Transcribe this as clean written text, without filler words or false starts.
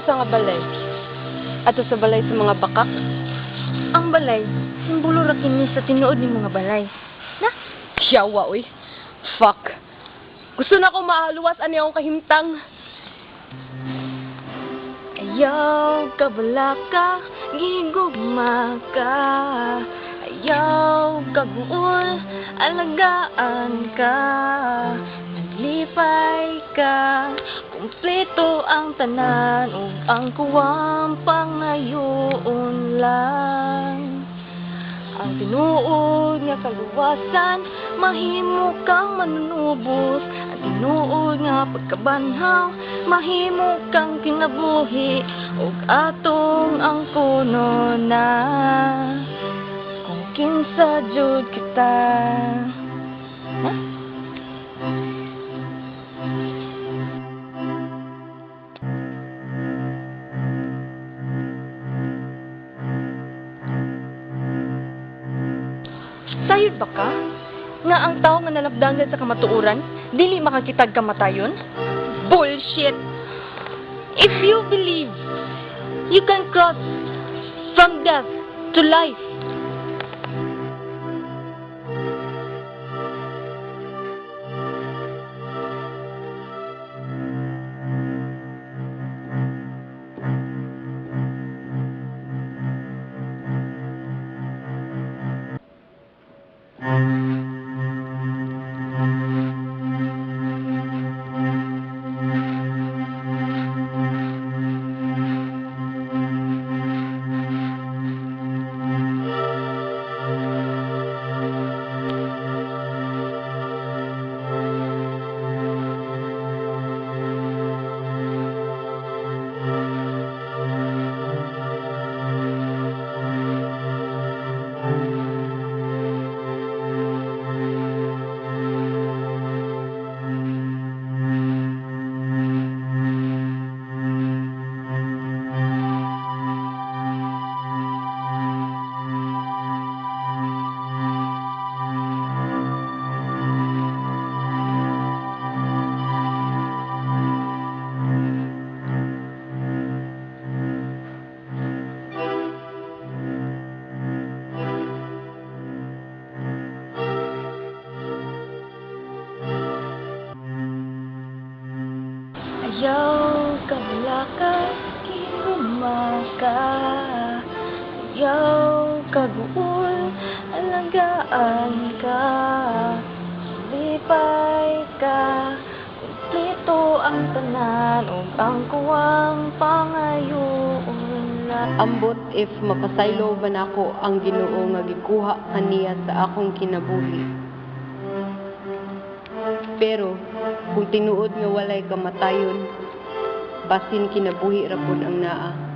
Asa nga balay? Ato sa balay sa mga bakak? Ang balay, simbolo ra kini sa tinuod ni mga balay. Na? Kiyawa, uy. Fuck. Gusto na ko maaluwas ani akong kahimtang. Ayaw ka balaka, gigugma ka. Ayaw ka guol, alagaan ka. Naglipay ka, kumpleto ang tanan ug ang kuwang pangayoon lang. Ang tinuod nga kaluwasan, mahimo kang manunubos. Ang tinuod nga pagkabanhaw, mahimo kang kinabuhi. Ug atong ang kuno na, kung kinsa jud kita. Na? Sayod ba ka? Nga ang tao nga nalabdangan sa kamatuoran, dili makakitag kamatayon? Bullshit! If you believe you can cross from death to life, Ayaw ka balaka, gigugma ka. Ayaw ka guol, alagaan ka. Lipay ka, kumpleto ang tanan ug ang kuwang pangayoon lang. Ambot if mapasaylo ba nako ang Ginoo nga gikuha kaniya sa akong kinabuhi. Pero kung tinuod nga walay kamatayon, basin kinabuhi ra pud ang naa.